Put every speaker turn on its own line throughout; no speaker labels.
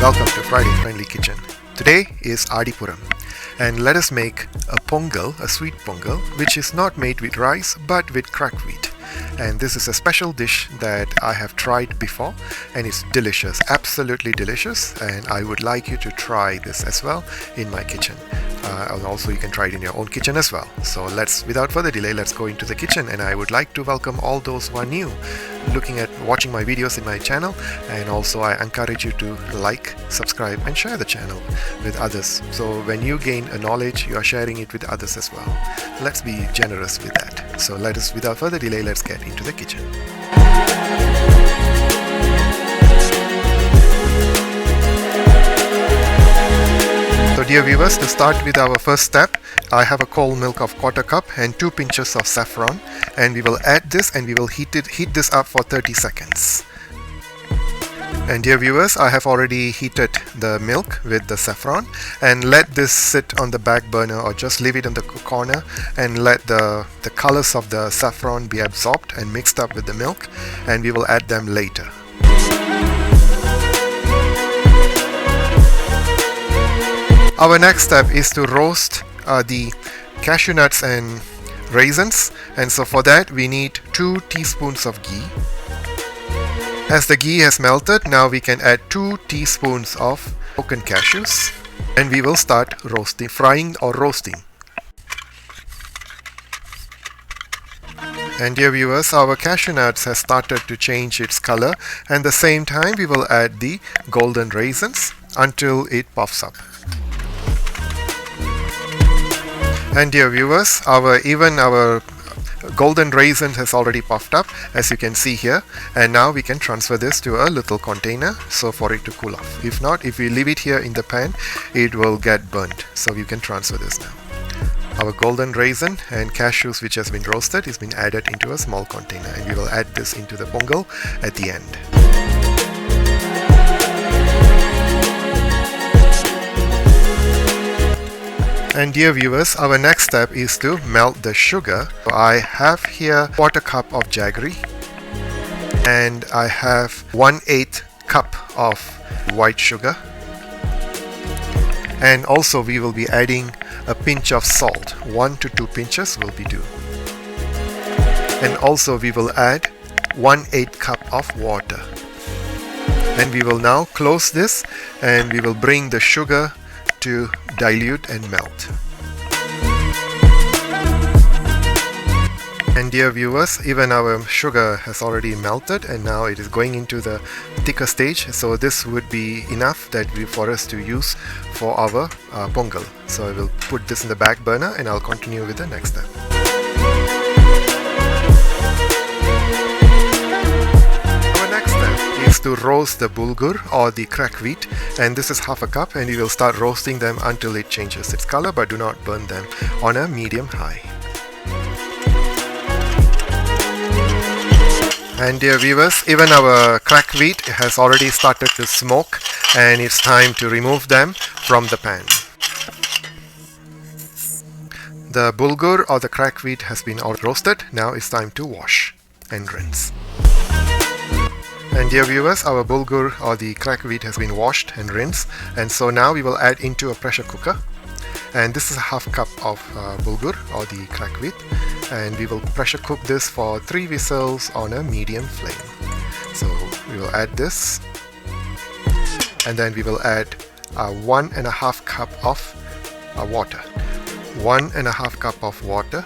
Welcome to Friday Friendly Kitchen. Today is Aadi Pooram, and let us make a Pongal, a sweet Pongal, which is not made with rice but with cracked wheat. And this is a special dish that I have tried before, and it's delicious, absolutely delicious, and I would like you to try this as well in my kitchen. And also you can try it in your own kitchen as well. So without further delay, let's go into the kitchen, and I would like to welcome all those who are new watching my videos in my channel, and also I encourage you to like, subscribe and share the channel with others. So when you gain a knowledge, you are sharing it with others as well. Let's be generous with that. So without further delay, let's get into the kitchen. So dear viewers, to start with our first step, I have a cold milk of 1/4 cup and 2 pinches of saffron, and we will add this and we will heat this up for 30 seconds. And dear viewers, I have already heated the milk with the saffron, and let this sit on the back burner or just leave it in the corner and let the colors of the saffron be absorbed and mixed up with the milk, and we will add them later. Our next step is to roast the cashew nuts and raisins, and so for that we need 2 teaspoons of ghee. As the ghee has melted, now we can add 2 teaspoons of broken cashews, and we will start frying or roasting. And dear viewers, our cashew nuts has started to change its color, and at the same time we will add the golden raisins until it puffs up. And dear viewers, our golden raisin has already puffed up, as you can see here, and now we can transfer this to a little container so for it to cool off. If not, if we leave it here in the pan, it will get burnt, so you can transfer this now. Our golden raisin and cashews which has been roasted is been added into a small container, and we will add this into the pongal at the end. And dear viewers, our next step is to melt the sugar. So I have here 1/4 cup of jaggery, and I have 1/8 cup of white sugar, and also we will be adding a pinch of salt. 1 to 2 pinches will be due. And also we will add 1/8 cup of water. And we will now close this, and we will bring the sugar to dilute and melt. And dear viewers, even our sugar has already melted, and now it is going into the thicker stage, so this would be enough for us to use for our pongal. So I will put this in the back burner, and I'll continue with the next step. To roast the bulgur or the cracked wheat, and this is 1/2 cup, and we will start roasting them until it changes its color, but do not burn them on a medium high. And dear viewers, even our cracked wheat has already started to smoke, and it's time to remove them from the pan. The bulgur or the cracked wheat has been all roasted. Now it's time to wash and rinse. And dear viewers, our bulgur or the cracked wheat has been washed and rinsed, and so now we will add into a pressure cooker, and this is 1/2 cup of bulgur or the cracked wheat, and we will pressure cook this for 3 whistles on a medium flame. So we will add this, and then we will add 1.5 cup of water. 1.5 cup of water,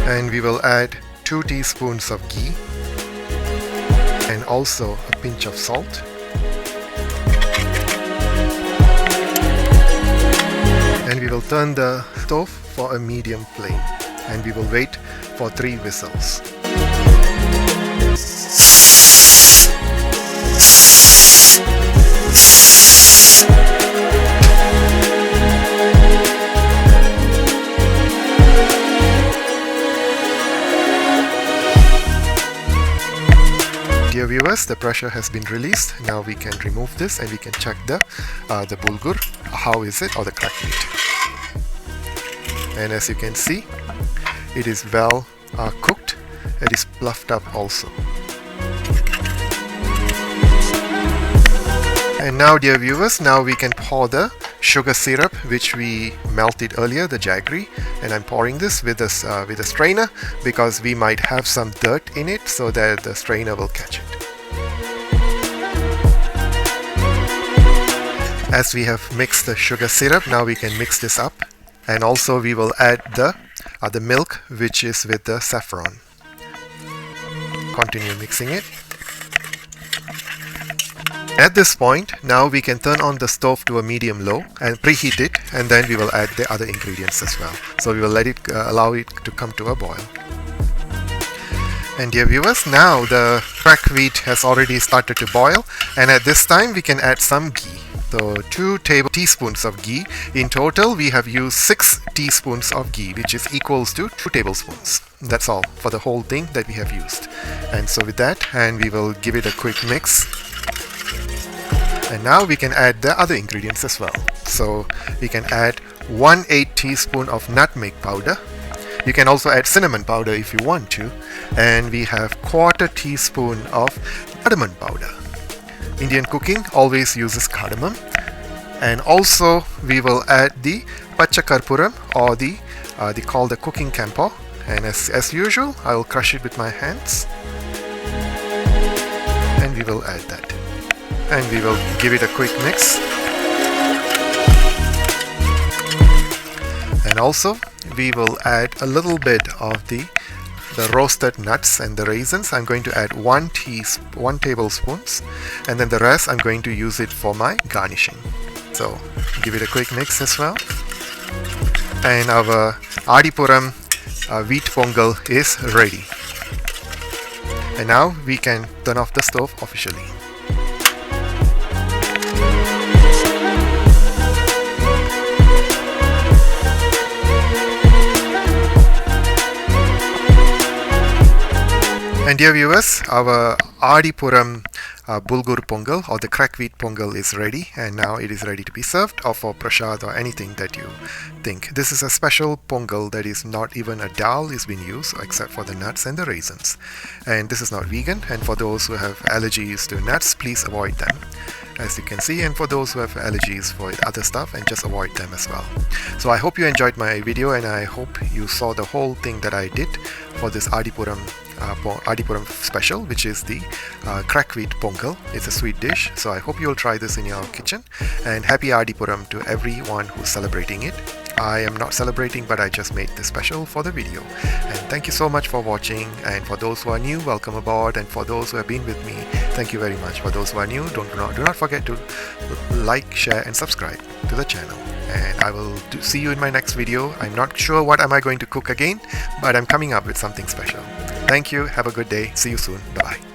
and we will add 2 teaspoons of ghee, and also a pinch of salt, and we will turn the stove for a medium flame, and we will wait for 3 whistles. Dear viewers, the pressure has been released. Now we can remove this, and we can check the bulgur, how is it, or the cracked wheat. And as you can see, it is well cooked. It is fluffed up also. And now, dear viewers, now we can pour the sugar syrup which we melted earlier, the jaggery, and I'm pouring this with a strainer because we might have some dirt in it, so that the strainer will catch it. As we have mixed the sugar syrup, now we can mix this up, and also we will add the milk which is with the saffron. Continue mixing it. At this point, now we can turn on the stove to a medium-low and preheat it, and then we will add the other ingredients as well. So we will let it allow it to come to a boil. And dear viewers, now the cracked wheat has already started to boil, and at this time we can add some ghee. So 2 teaspoons of ghee. In total, we have used 6 teaspoons of ghee, which is equals to 2 tablespoons. That's all for the whole thing that we have used. And so with that, and we will give it a quick mix. And now we can add the other ingredients as well. So we can add 1/8 teaspoon of nutmeg powder. You can also add cinnamon powder if you want to. And we have 1/4 teaspoon of cardamom powder. Indian cooking always uses cardamom. And also we will add the Pooram, or they call the Cooking Camphor. And as usual, I will crush it with my hands. And we will add that. And we will give it a quick mix. And also we will add a little bit of the roasted nuts and the raisins. I'm going to add 1 tablespoon, and then the rest I'm going to use it for my garnishing. So give it a quick mix as well. And our Aadi Pooram wheat pongal is ready. And now we can turn off the stove officially. And dear viewers, our Aadi Pooram Bulgur Pongal, or the cracked wheat pongal, is ready, and now it is ready to be served, or for prasad or anything that you think. This is a special pongal that is not even a dal is being used except for the nuts and the raisins. And this is not vegan, and for those who have allergies to nuts, please avoid them, as you can see, and for those who have allergies for other stuff, and just avoid them as well. So I hope you enjoyed my video, and I hope you saw the whole thing that I did for this Aadi Pooram special, which is the cracked wheat pongal. It's a sweet dish, so I hope you'll try this in your kitchen. And happy Aadi Pooram to everyone who's celebrating it. I am not celebrating, but I just made this special for the video. And thank you so much for watching, and for those who are new, welcome aboard, and for those who have been with me, thank you very much. For those who are new, do not forget to like, share and subscribe to the channel. And I will see you in my next video. I'm not sure what am I going to cook again, but I'm coming up with something special. Thank you, have a good day, see you soon, bye bye.